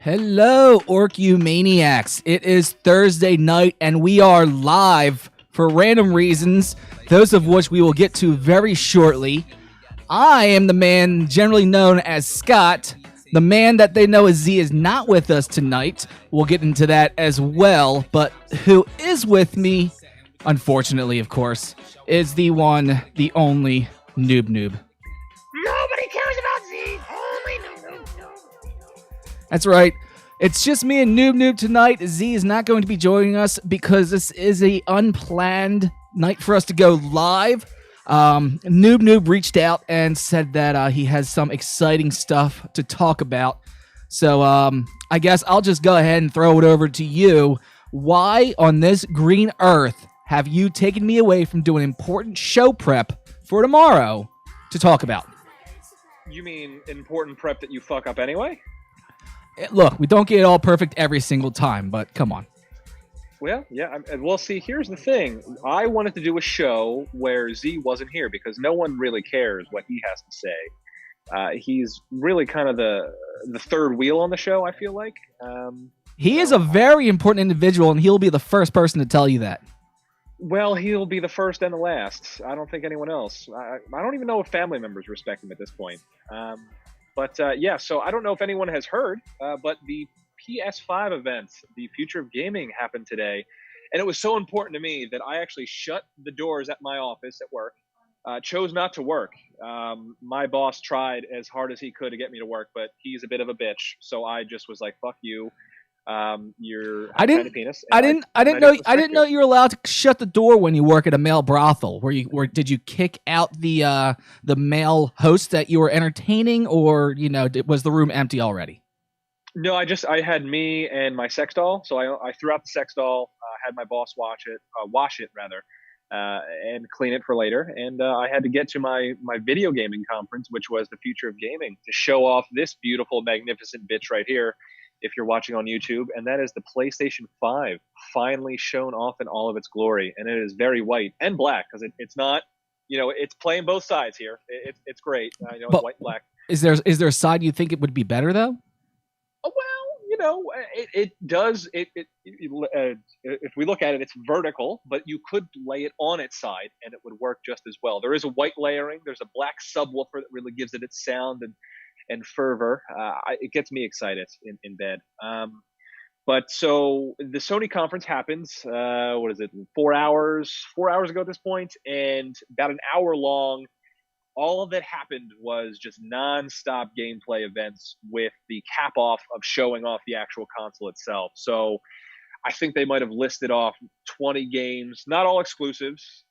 Hello, OrkU maniacs. It is Thursday night, and we are live for random reasons, those of which we will get to very shortly. I am the man generally known as Scott. The man that they know as Z is not with us tonight. We'll get into that as well, but who is with me, unfortunately, of course, is the one, the only Noob-Noob. Nobody cares about Z, only Noob-Noob. That's right. It's just me and Noob-Noob tonight. Z is not going to be joining us because this is a unplanned night for us to go live. Noob-Noob reached out and said that he has some exciting stuff to talk about. So I guess I'll just go ahead and throw it over to you. Why on this green earth have you taken me away from doing important show prep for tomorrow to talk about? You mean important prep that you fuck up anyway? Look, we don't get it all perfect every single time, but come on. Well, yeah, well, see, here's the thing. I wanted to do a show where Z wasn't here because no one really cares what he has to say. He's really kind of the third wheel on the show, I feel like. He is a very important individual, and he'll be the first person to tell you that. Well, he'll be the first and the last. I don't think anyone else. I don't even know if family members respect him at this point. Yeah, so I don't know if anyone has heard, but the PS5 event, the Future of Gaming, happened today. And it was so important to me that I actually shut the doors at my office at work, chose not to work. My boss tried as hard as he could to get me to work, but he's a bit of a bitch. So I just was like, fuck you. You're a tiny penis. I didn't know you were allowed to shut the door when you work at a male brothel. Did you kick out the male host that you were entertaining, or was the room empty already? No, I had me and my sex doll. So I threw out the sex doll, had my boss wash it and clean it for later. And I had to get to my video gaming conference, which was the Future of Gaming, to show off this beautiful, magnificent bitch right here, if you're watching on YouTube. And that is the PlayStation 5, finally shown off in all of its glory. And it is very white and black, because it's not, it's playing both sides here. It's great. It's white and black. Is there a side you think it would be better, though? Well, it does. If we look at it, it's vertical, but you could lay it on its side and it would work just as well. There is a white layering. There's a black subwoofer that really gives it its sound and fervor. It gets me excited in bed. But so the Sony conference happens, 4 hours ago at this point, and about an hour long. All of that happened was just non-stop gameplay events with the cap off of showing off the actual console itself. So I think they might have listed off 20 games, not all exclusives,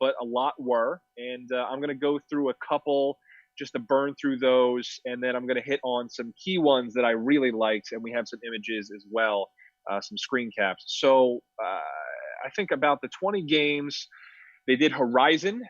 but a lot were. And I'm going to go through a couple just to burn through those. And then I'm going to hit on some key ones that I really liked. And we have some images as well, some screen caps. So I think about the 20 games. They did Horizon.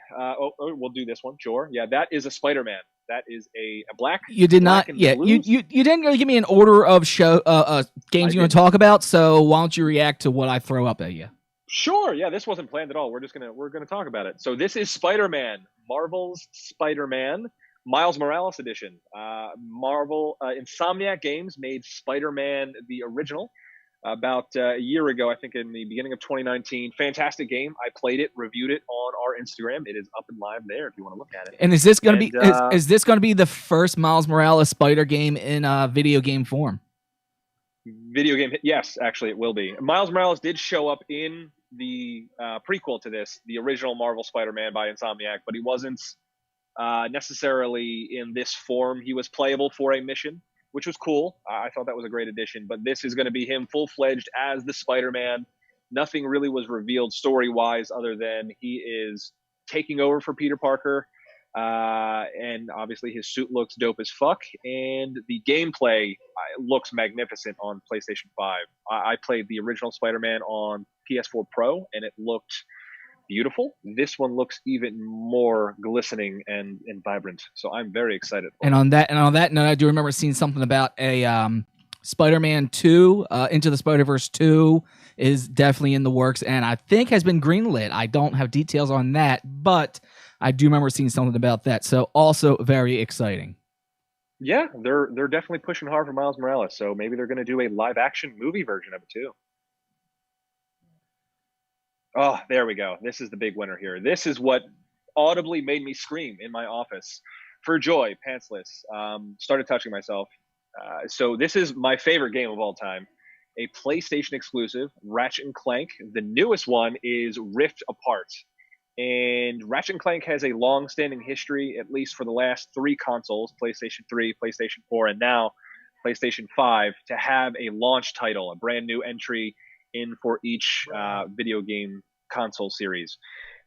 We'll do this one. Sure. Yeah, that is a Spider-Man. That is a black. You did not. Yeah, you didn't really give me an order of games you want to talk about. So why don't you react to what I throw up at you? Sure. Yeah, this wasn't planned at all. We're gonna talk about it. So this is Spider-Man, Marvel's Spider-Man, Miles Morales edition. Marvel Insomniac Games made Spider-Man the original about a year ago, I think in the beginning of 2019. Fantastic game. I played it, reviewed it on our Instagram. It is up and live there if you want to look at it. And is this going to be is this going to be the first Miles Morales Spider game in video game form? Video game, yes, actually it will be. Miles Morales did show up in the prequel to this, the original Marvel Spider-Man by Insomniac, but he wasn't necessarily in this form. He was playable for a mission, which was cool. I thought that was a great addition. But this is going to be him full-fledged as the Spider-Man. Nothing really was revealed story-wise other than he is taking over for Peter Parker. And obviously his suit looks dope as fuck. And the gameplay looks magnificent on PlayStation 5. I played the original Spider-Man on PS4 Pro, and it looked beautiful. This one looks even more glistening and vibrant. So I'm very excited. And on that note, I do remember seeing something about a Spider-Man 2, Into the Spider-Verse 2 is definitely in the works, and I think has been greenlit. I don't have details on that, but I do remember seeing something about that. So also very exciting. Yeah, they're definitely pushing hard for Miles Morales, so maybe they're going to do a live action movie version of it too. Oh, there we go. This is the big winner here. This is what audibly made me scream in my office for joy, pantsless. Started touching myself. So this is my favorite game of all time, a PlayStation exclusive, Ratchet and Clank. The newest one is Rift Apart. And Ratchet and Clank has a long-standing history, at least for the last three consoles, PlayStation 3, PlayStation 4, and now PlayStation 5, to have a launch title, a brand new entry in for each video game console series.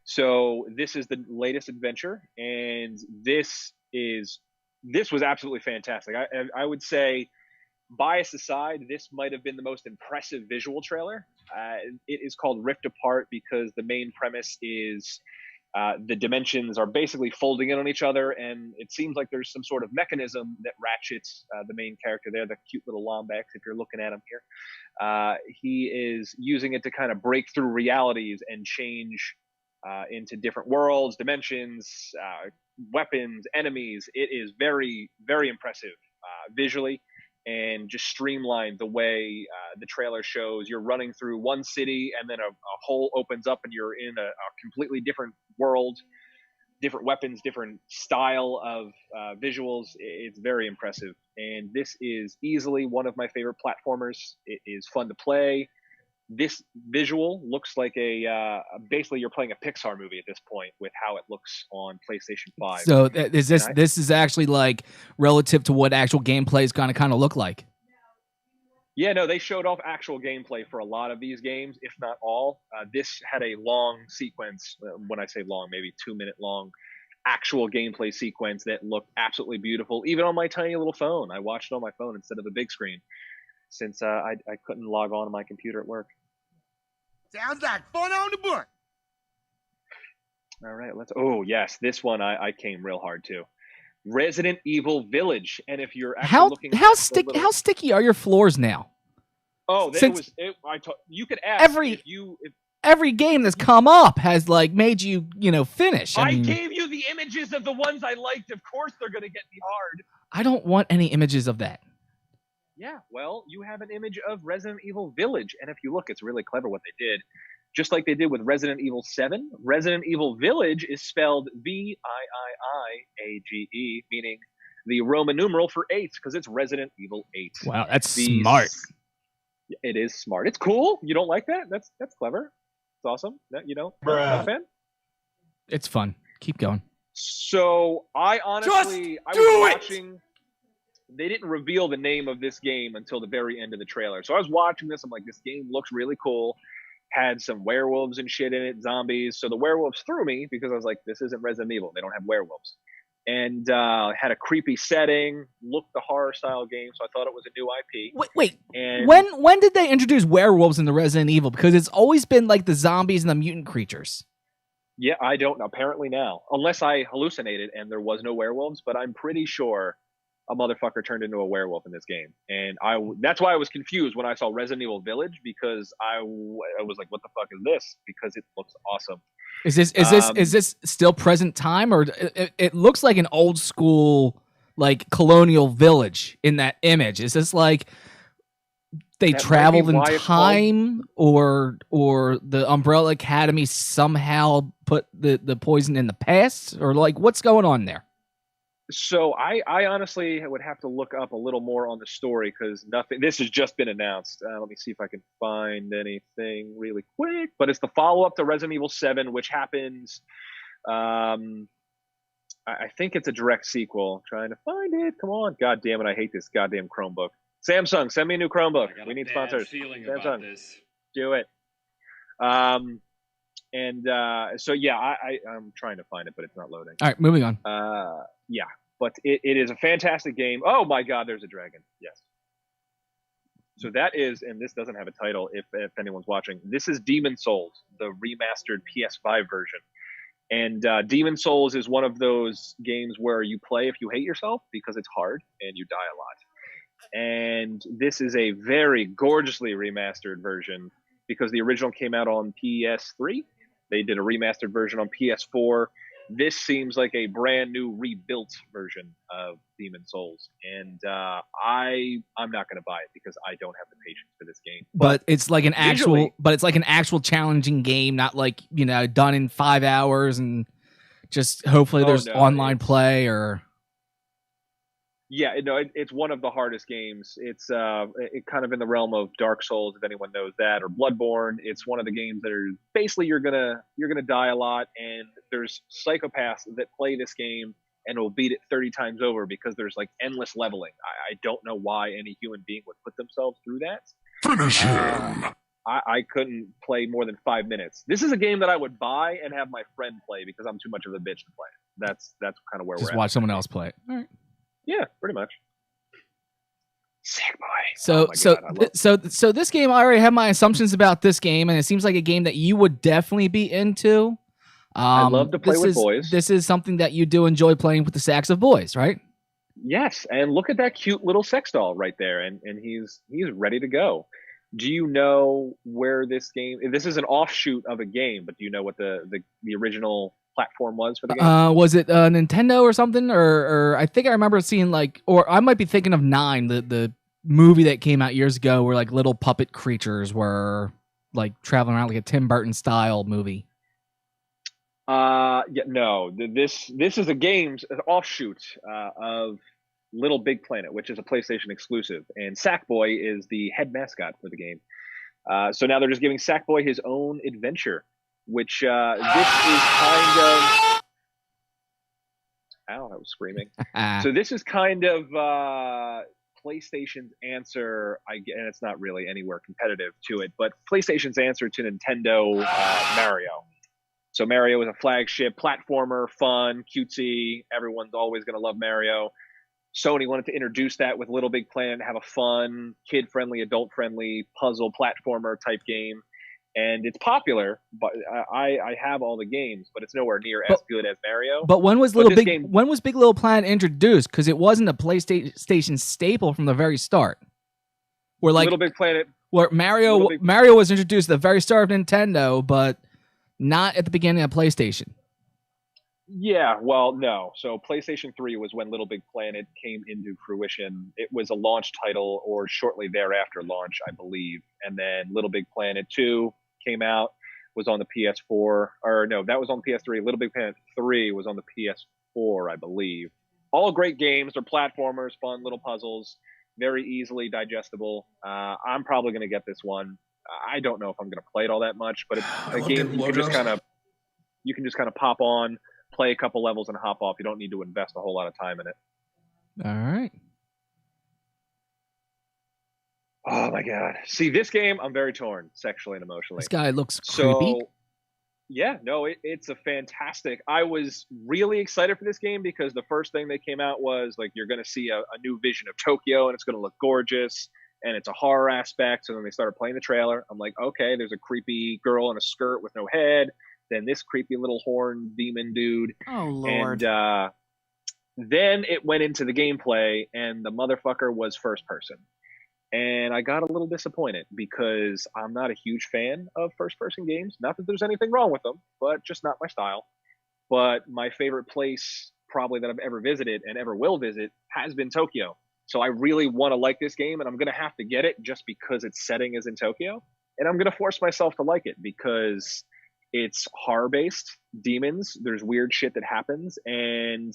So this is the latest adventure, and this was absolutely fantastic. I would say, bias aside, this might have been the most impressive visual trailer. It is called Rift Apart because the main premise is the dimensions are basically folding in on each other, and it seems like there's some sort of mechanism that Ratchet's the main character there, the cute little Lombax, if you're looking at him here, he is using it to kind of break through realities and change into different worlds, dimensions, weapons, enemies. It is very, very impressive visually, and just streamlined the way the trailer shows. You're running through one city, and then a hole opens up, and you're in a completely different world, different weapons, different style of visuals. It's very impressive, and this is easily one of my favorite platformers. It is fun to play. This visual looks like basically you're playing a Pixar movie at this point with how it looks on PlayStation 5. So this is actually like relative to what actual gameplay is going to kind of look like? Yeah, no, they showed off actual gameplay for a lot of these games, if not all. This had a long sequence. When I say long, maybe 2-minute long actual gameplay sequence that looked absolutely beautiful, even on my tiny little phone. I watched it on my phone instead of the big screen, since I couldn't log on to my computer at work. Sounds like fun on the book. All right, oh yes, this one I came real hard to. Resident Evil Village, and if you're actually how sticky are your floors now? Oh, you could ask every game that's come up has like made you finish. I gave you the images of the ones I liked. Of course, they're gonna get me hard. I don't want any images of that. Yeah, well, you have an image of Resident Evil Village, and if you look, it's really clever what they did. Just like they did with Resident Evil 7, Resident Evil Village is spelled Viiiage, meaning the Roman numeral for 8, because it's Resident Evil 8. Wow, that's smart. It is smart. It's cool. You don't like that? That's clever. It's awesome. You know, not a fan? It's fun. Keep going. So I honestly, I was watching. They didn't reveal the name of this game until the very end of the trailer. So I was watching this. I'm like, this game looks really cool. Had some werewolves and shit in it, zombies. So the werewolves threw me because I was like, this isn't Resident Evil. They don't have werewolves. And had a creepy setting, looked the horror style game. So I thought it was a new IP. Wait. And when did they introduce werewolves in the Resident Evil? Because it's always been like the zombies and the mutant creatures. Yeah, I don't know. Apparently now. Unless I hallucinated and there was no werewolves. But I'm pretty sure a motherfucker turned into a werewolf in this game, and that's why I was confused when I saw Resident Evil Village, because I was like, what the fuck is this? Because it looks awesome. Is this still present time, or it looks like an old school like colonial village in that image? Is this like they traveled in time, or the Umbrella Academy somehow put the poison in the past, or like what's going on there? So I honestly would have to look up a little more on the story, because this has just been announced. Let me see if I can find anything really quick. But it's the follow-up to Resident Evil 7, which happens. I think it's a direct sequel. Trying to find it. Come on. God damn it. I hate this goddamn Chromebook. Samsung, send me a new Chromebook. We need sponsors. Samsung, do it. So yeah, I'm trying to find it, but it's not loading. All right, moving on. Yeah, but it is a fantastic game. Oh my God, there's a dragon. Yes. So that is, and this doesn't have a title if anyone's watching. This is Demon Souls, the remastered PS5 version. And Demon Souls is one of those games where you play if you hate yourself, because it's hard and you die a lot. And this is a very gorgeously remastered version, because the original came out on PS3. They did a remastered version on PS4. This seems like a brand new, rebuilt version of Demon Souls, and I'm not going to buy it because I don't have the patience for this game. But it's like an visually, actual challenging game, not like, done in 5 hours and just hopefully there's online play or. Yeah, it's one of the hardest games. It's kind of in the realm of Dark Souls, if anyone knows that, or Bloodborne. It's one of the games that are basically you're gonna die a lot, and there's psychopaths that play this game and will beat it 30 times over because there's like endless leveling. I don't know why any human being would put themselves through that. Finish him. I couldn't play more than 5 minutes. This is a game that I would buy and have my friend play because I'm too much of a bitch to play it. That's kind of where we're at. Just watch someone else play it. All right. Yeah, pretty much. Sackboy. So this game, I already have my assumptions about this game, and it seems like a game that you would definitely be into. I love to play with boys. This is something that you do enjoy playing with the sacks of boys, right? Yes, and look at that cute little sex doll right there, and he's ready to go. Do you know where this game? This is an offshoot of a game, but do you know what the original platform was for the game? Was it Nintendo or something? Or I think I remember seeing or I might be thinking of Nine, the movie that came out years ago, where like little puppet creatures were like traveling around, like a Tim Burton style movie. Yeah, no. This is an offshoot of Little Big Planet, which is a PlayStation exclusive, and Sackboy is the head mascot for the game. So now they're just giving Sackboy his own adventure, which this is kind of. Ow, I was screaming. So this is kind of PlayStation's answer, and it's not really anywhere competitive to it, but PlayStation's answer to Nintendo Mario. So Mario is a flagship platformer, fun, cutesy. Everyone's always going to love Mario. Sony wanted to introduce that with Little Big Planet, have a fun, kid-friendly, adult-friendly puzzle platformer type game. And it's popular, but I have all the games, but it's nowhere near as good as Mario. But when was Big Little Planet introduced? Because it wasn't a PlayStation staple from the very start. Where like Little Big Planet, where Mario was introduced at the very start of Nintendo, but not at the beginning of PlayStation. Yeah, well, no. So PlayStation 3 was when Little Big Planet came into fruition. It was a launch title or shortly thereafter launch, I believe. And then Little Big Planet 2 came out, was on the PS4. Or no, that was on PS3. Little Big Planet 3 was on the PS4, I believe. All great games. They're platformers, fun little puzzles, very easily digestible. I'm probably going to get this one. I don't know if I'm going to play it all that much, but it's a game you can just kind of pop on, play a couple levels and hop off. You don't need to invest a whole lot of time in it. All right. Oh my god. See, this game, I'm very torn sexually and emotionally. This guy looks creepy. Yeah, no, it's a fantastic. I was really excited for this game because the first thing that came out was like you're going to see a new vision of Tokyo and it's going to look gorgeous and it's a horror aspect. So then they started playing the trailer. I'm like, okay, there's a creepy girl in a skirt with no head. Then this creepy little horn demon dude. Oh, Lord. And then it went into the gameplay, and the motherfucker was first person. And I got a little disappointed because I'm not a huge fan of first-person games. Not that there's anything wrong with them, but just not my style. But my favorite place probably that I've ever visited and ever will visit has been Tokyo. So I really want to like this game, and I'm going to have to get it just because its setting is in Tokyo. And I'm going to force myself to like it because it's horror-based, demons, there's weird shit that happens, and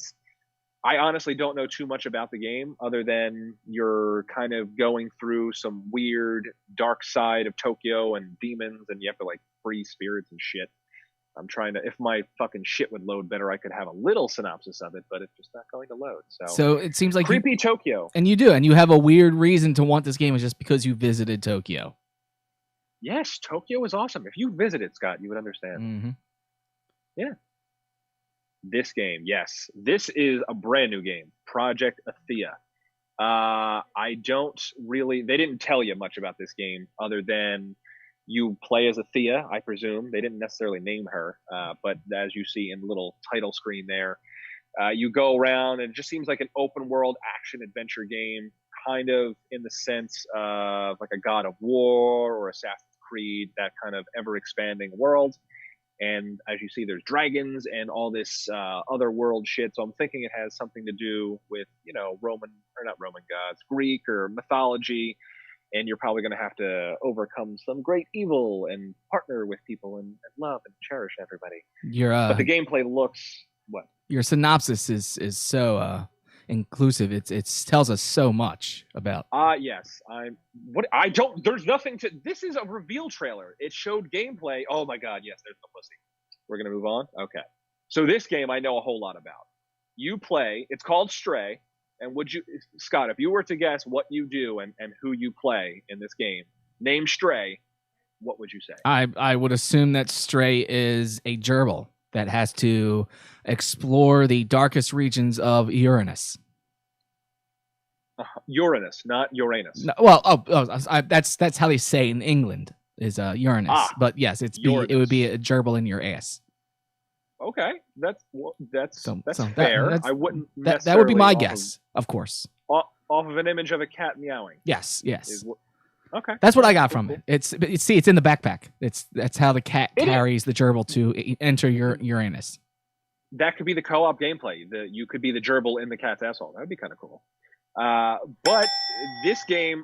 I honestly don't know too much about the game other than you're kind of going through some weird dark side of Tokyo and demons, and you have to like free spirits and shit. I'm trying to, if my fucking shit would load better, I could have a little synopsis of it, but it's just not going to load. So it seems like creepy Tokyo. And you do, and you have a weird reason to want this game is just because you visited Tokyo. Yes, Tokyo is awesome. If you visited, Scott, you would understand. Mm-hmm. Yeah. This game, yes. This is a brand new game, Project Athia. They didn't tell you much about this game other than you play as Athia, I presume. They didn't necessarily name her, but as you see in the little title screen there, you go around and it just seems like an open world action adventure game, kind of in the sense of like a God of War or Assassin's Creed, that kind of ever expanding world. And as you see, there's dragons and all this other world shit. So I'm thinking it has something to do with, Roman, or not Roman gods, Greek or mythology. And you're probably going to have to overcome some great evil and partner with people and love and cherish everybody. But the gameplay looks what? Your synopsis is so inclusive. It tells us so much about. Yes. There's nothing to. This is a reveal trailer. It showed gameplay. Oh my god. Yes. There's no pussy. We're gonna move on. Okay. So this game I know a whole lot about. You play. It's called Stray. And Scott, if you were to guess what you do and who you play in this game, name Stray, what would you say? I would assume that Stray is a gerbil that has to explore the darkest regions of Uranus. Uranus, not Uranus. No, well, that's how they say in England is Uranus. But yes, it would be a gerbil in your ass. Okay, that's fair. I wouldn't. That would be my guess, of course. Off of an image of a cat meowing. Yes. Okay, that's what I got from it. It's in the backpack. That's how the cat carries the gerbil to enter Uranus. That could be the co-op gameplay. You could be the gerbil in the cat's asshole. That would be kind of cool. But this game,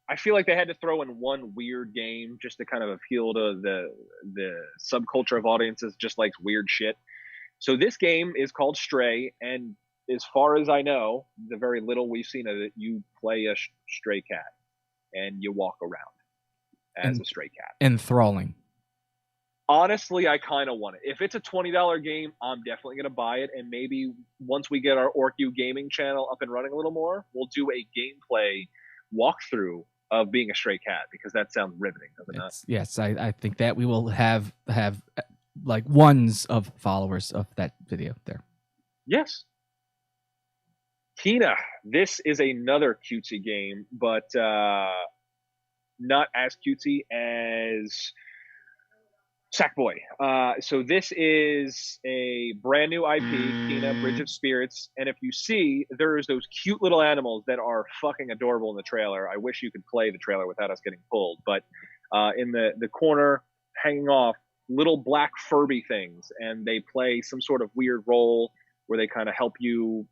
I feel like they had to throw in one weird game just to kind of appeal to the subculture of audiences just likes weird shit. So this game is called Stray, and as far as I know, the very little we've seen of it, you play a stray cat and you walk around as a stray cat. Enthralling. Honestly, I kind of want it. If it's a $20 game, I'm definitely going to buy it. And maybe once we get our OrkU gaming channel up and running a little more, we'll do a gameplay walkthrough of being a stray cat, because that sounds riveting, doesn't it? Yes, I think that we will have like ones of followers of that video there. Yes. Kina, this is another cutesy game, but not as cutesy as Sackboy. So this is a brand new IP, Kina, Bridge of Spirits. And if you see, there's those cute little animals that are fucking adorable in the trailer. I wish you could play the trailer without us getting pulled. But in the corner, hanging off, little black Furby things. And they play some sort of weird role where they kind of help you.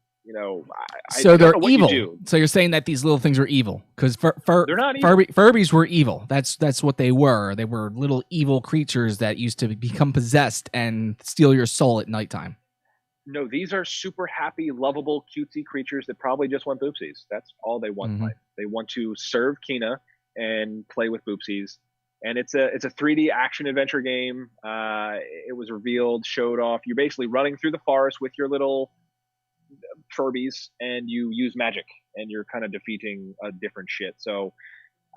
So they're evil. So you're saying that these little things are evil because they're not evil. Furbies were evil. That's what they were. They were little evil creatures that used to become possessed and steal your soul at nighttime. No, these are super happy, lovable, cutesy creatures that probably just want boopsies. That's all they want in life. They want to serve Kina and play with boopsies. And it's a 3D action adventure game. It was revealed, showed off. You're basically running through the forest with your little Furbies, and you use magic, and you're kind of defeating different shit. So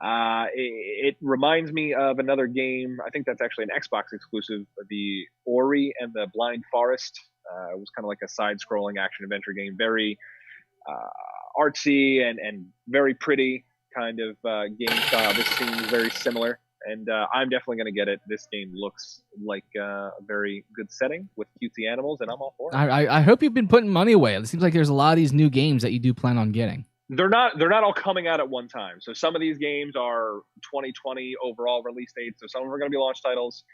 it reminds me of another game. I think that's actually an Xbox exclusive, the Ori and the Blind Forest. It was kind of like a side-scrolling action-adventure game, very artsy and very pretty kind of game style. This seems very similar. And I'm definitely going to get it. This game looks like a very good setting with cutesy animals, and I'm all for it. I hope you've been putting money away. It seems like there's a lot of these new games that you do plan on getting. They're not all coming out at one time. So some of these games are 2020 overall release dates. So some of them are going to be launch titles.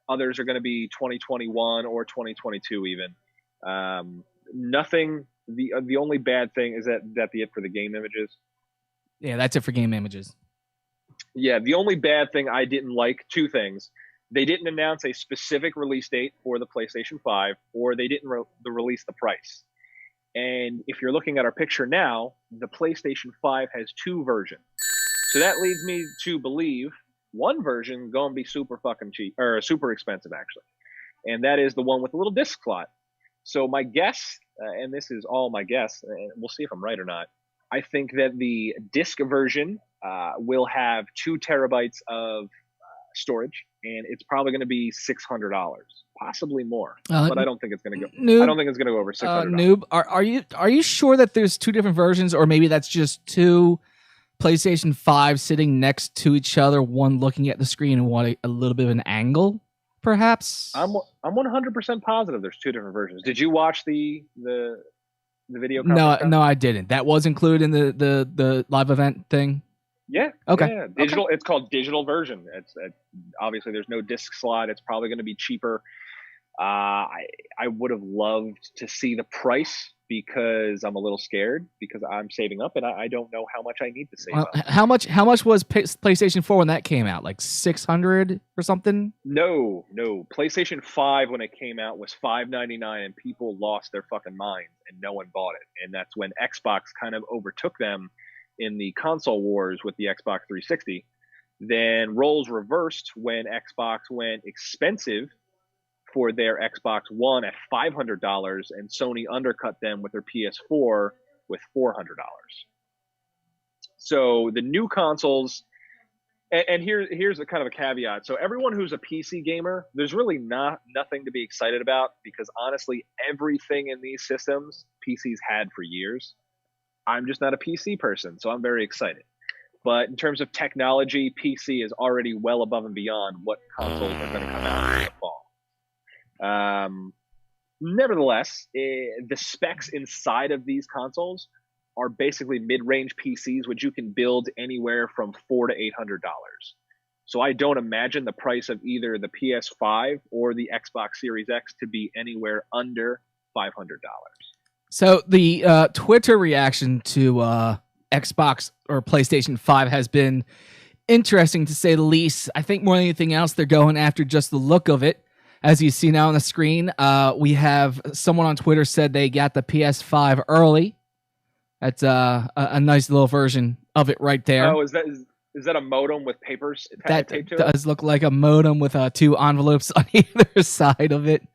Others are going to be 2021 or 2022 even. Nothing. The only bad thing is that the it for the game images. Yeah, that's it for game images. Yeah, the only bad thing I didn't like, two things. They didn't announce a specific release date for the PlayStation 5, or they didn't release the price. And if you're looking at our picture now, the PlayStation 5 has two versions. So that leads me to believe one version going to be super fucking cheap, or super expensive, actually. And that is the one with the little disc slot. So my guess, and this is all my guess, and we'll see if I'm right or not, I think that the disc version will have 2 terabytes of storage, and it's probably going to be $600, possibly more. But I don't think it's going to go. Noob, I don't think it's going to go over $600. Noob, are you sure that there's 2 different versions, or maybe that's just 2 PlayStation 5 sitting next to each other, one looking at the screen and one a little bit of an angle, perhaps? I'm 100% positive there's 2 different versions. Did you watch the video? No, I didn't. That was included in the live event thing. Yeah. Okay. Yeah. Digital. Okay. It's called digital version. It's obviously there's no disc slot. It's probably going to be cheaper. I would have loved to see the price because I'm a little scared because I'm saving up and I don't know how much I need to save up. How much was PlayStation 4 when that came out? Like 600 or something? No. PlayStation 5 when it came out was $599 and people lost their fucking minds and no one bought it. And that's when Xbox kind of overtook them in the console wars with the Xbox 360. Then roles reversed when Xbox went expensive for their Xbox One at $500 and Sony undercut them with their PS4 with $400. So the new consoles, and here's a kind of a caveat. So everyone who's a PC gamer, there's really nothing to be excited about because honestly, everything in these systems PCs had for years. I'm just not a PC person, so I'm very excited. But in terms of technology, PC is already well above and beyond what consoles are going to come out in the fall. Nevertheless, the specs inside of these consoles are basically mid-range PCs, which you can build anywhere from $400 to $800. So I don't imagine the price of either the PS5 or the Xbox Series X to be anywhere under $500. So the Twitter reaction to Xbox or PlayStation 5 has been interesting to say the least. I think more than anything else, they're going after just the look of it. As you see now on the screen, we have someone on Twitter said they got the PS5 early. That's a nice little version of it right there. Oh, is that a modem with papers taped to it? That does look like a modem with two envelopes on either side of it.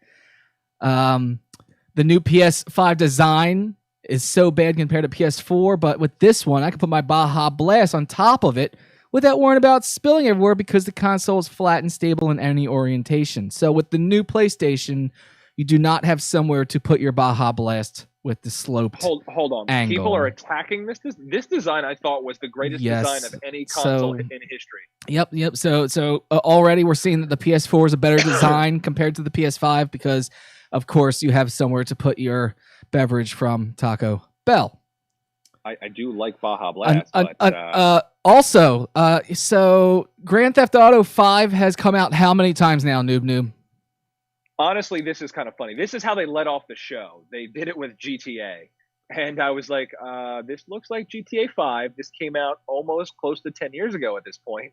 The new PS5 design is so bad compared to PS4, but with this one, I can put my Baja Blast on top of it without worrying about spilling everywhere because the console is flat and stable in any orientation. So with the new PlayStation, you do not have somewhere to put your Baja Blast with the sloped Hold on. angle. People are attacking this. This design I thought was the greatest design of any console in history. Yep. So already we're seeing that the PS4 is a better design compared to the PS5 because, of course, you have somewhere to put your beverage from Taco Bell. I do like Baja Blast. Also, so Grand Theft Auto 5 has come out how many times now, Noob-Noob? Honestly, this is kind of funny. This is how they let off the show. They did it with GTA. And I was like, this looks like GTA 5. This came out almost close to 10 years ago at this point.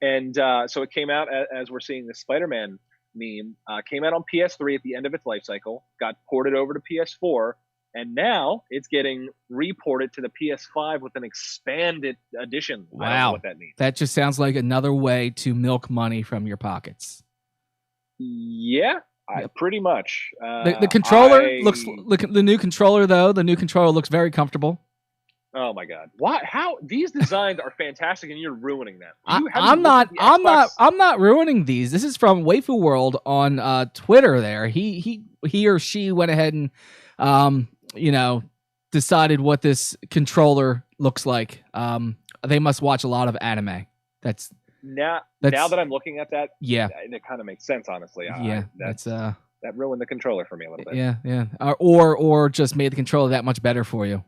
And so it came out, as we're seeing the Spider-Man meme, came out on PS3 at the end of its life cycle, got ported over to PS4, and now it's getting reported to the PS5 with an expanded edition. Wow. I don't know what that means. That just sounds like another way to milk money from your pockets. Yeah, pretty much. The controller look at the new controller though. The new controller looks very comfortable. Oh my god! Why? How? These designs are fantastic, and you're ruining them. I'm not ruining these. This is from Waifu World on Twitter. There, he or she went ahead and decided what this controller looks like. They must watch a lot of anime. That's now that I'm looking at that. Yeah, it kind of makes sense, honestly. That ruined the controller for me a little bit. Yeah. Or just made the controller that much better for you.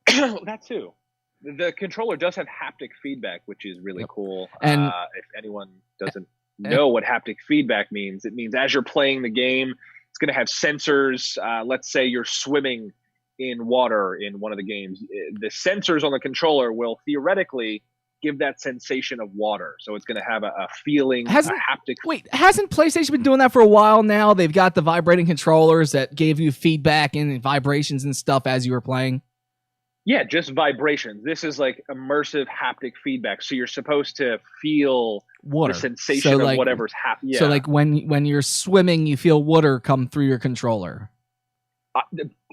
That too. The controller does have haptic feedback, which is really cool. And if anyone doesn't know what haptic feedback means, it means as you're playing the game, it's going to have sensors. Let's say you're swimming in water in one of the games. The sensors on the controller will theoretically give that sensation of water. So it's going to have a feeling, a haptic. Wait, hasn't PlayStation been doing that for a while now? They've got the vibrating controllers that gave you feedback and vibrations and stuff as you were playing. Yeah, just vibrations. This is like immersive haptic feedback. So you're supposed to feel water. The sensation of whatever's happening. Yeah. So like when you're swimming, you feel water come through your controller.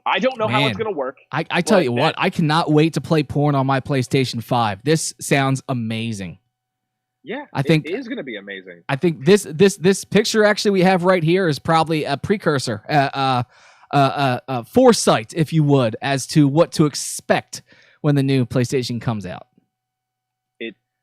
I don't know how it's going to work. I tell you what, I cannot wait to play porn on my PlayStation 5. This sounds amazing. Yeah, I think it is going to be amazing. I think this picture actually we have right here is probably a precursor, foresight, if you would, as to what to expect when the new PlayStation comes out.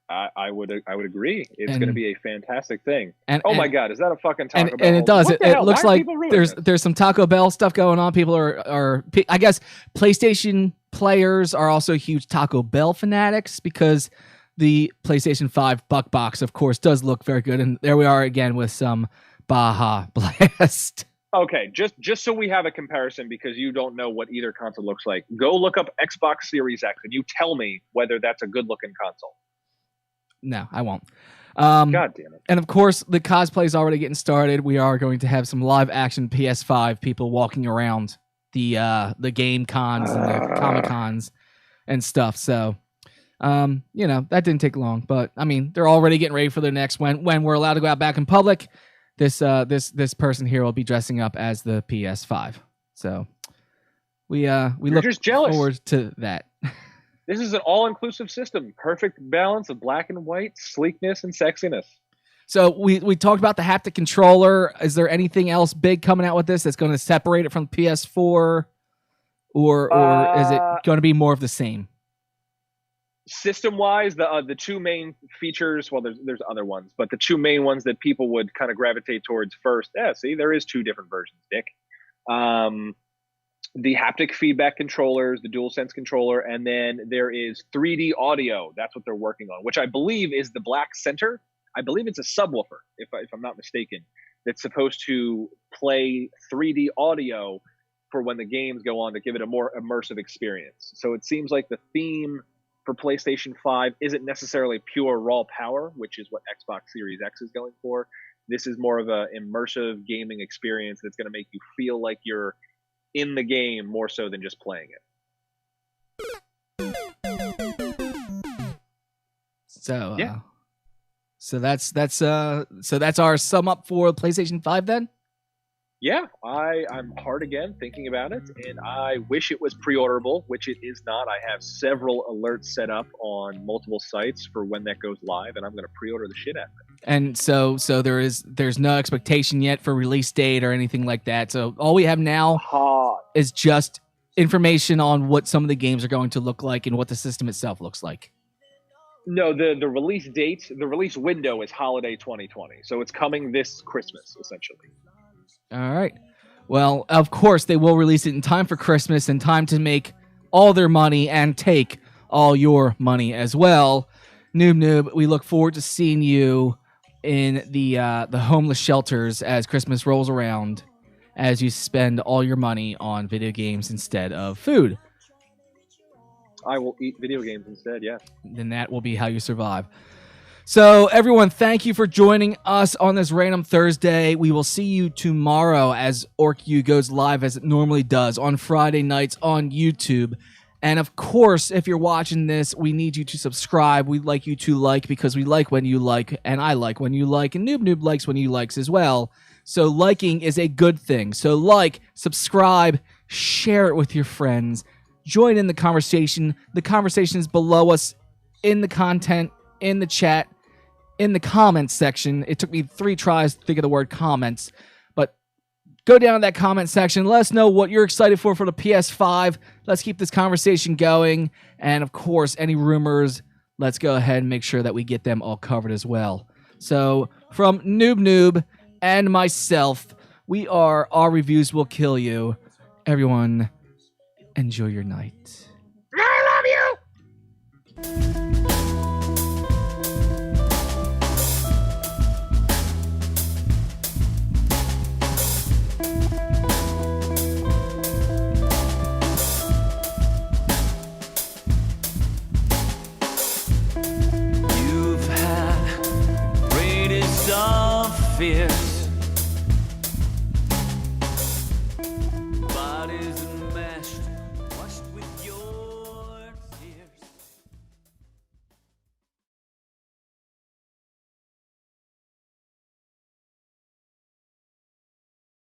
I would agree. It's going to be a fantastic thing. My God, is that a fucking Taco Bell? And it does. It looks like there's some Taco Bell stuff going on. People are I guess PlayStation players are also huge Taco Bell fanatics because the PlayStation 5 Buck Box, of course, does look very good. And there we are again with some Baja Blast. Okay, just so we have a comparison, because you don't know what either console looks like, go look up Xbox Series X and you tell me whether that's a good-looking console. No, I won't. God damn it. And of course, the cosplay is already getting started. We are going to have some live-action PS5 people walking around the game cons and the Comic Cons and stuff. So, that didn't take long. But I mean, they're already getting ready for their next when we're allowed to go out back in public. This person here will be dressing up as the PS5. So we look just jealous. forward to that. This is an all-inclusive system. Perfect balance of black and white, sleekness, and sexiness. So we talked about the haptic controller. Is there anything else big coming out with this that's going to separate it from the PS4? Or is it going to be more of the same? System-wise, the two main features, well, there's other ones, but the two main ones that people would kind of gravitate towards first, there is two different versions, Dick. The haptic feedback controllers, the DualSense controller, and then there is 3D audio. That's what they're working on, which I believe is the black center. I believe it's a subwoofer, if I'm not mistaken, that's supposed to play 3D audio for when the games go on to give it a more immersive experience. So it seems like the theme for PlayStation 5 isn't necessarily pure raw power, which is what Xbox Series X is going for. This is more of an immersive gaming experience that's going to make you feel like you're in the game more so than just playing it. So yeah. So that's our sum up for PlayStation 5 then? Yeah, I'm hard again thinking about it, and I wish it was pre-orderable, which it is not. I have several alerts set up on multiple sites for when that goes live, and I'm going to pre-order the shit out of it. And so there's no expectation yet for release date or anything like that. So all we have now is just information on what some of the games are going to look like and what the system itself looks like. No, the release date, the release window is holiday 2020, so it's coming this Christmas, essentially. All right. Well, of course, they will release it in time for Christmas, in time to make all their money and take all your money as well. Noob-Noob, we look forward to seeing you in the homeless shelters as Christmas rolls around, as you spend all your money on video games instead of food. I will eat video games instead, yeah. Then that will be how you survive. So, everyone, thank you for joining us on this Random Thursday. We will see you tomorrow as OrkU goes live as it normally does on Friday nights on YouTube. And, of course, if you're watching this, we need you to subscribe. We'd like you to like because we like when you like, and I like when you like, and Noob-Noob likes when you likes as well. So, liking is a good thing. So, like, subscribe, share it with your friends, join in the conversation. The conversation is below us in the content, in the chat, in the comments section. It took me 3 tries to think of the word comments, but go down to that comment section. Let us know what you're excited for the PS5. Let's keep this conversation going. And of course, any rumors, let's go ahead and make sure that we get them all covered as well. So from Noob-Noob and myself, we are Our Reviews Will Kill You. Everyone, enjoy your night. I love you! Fear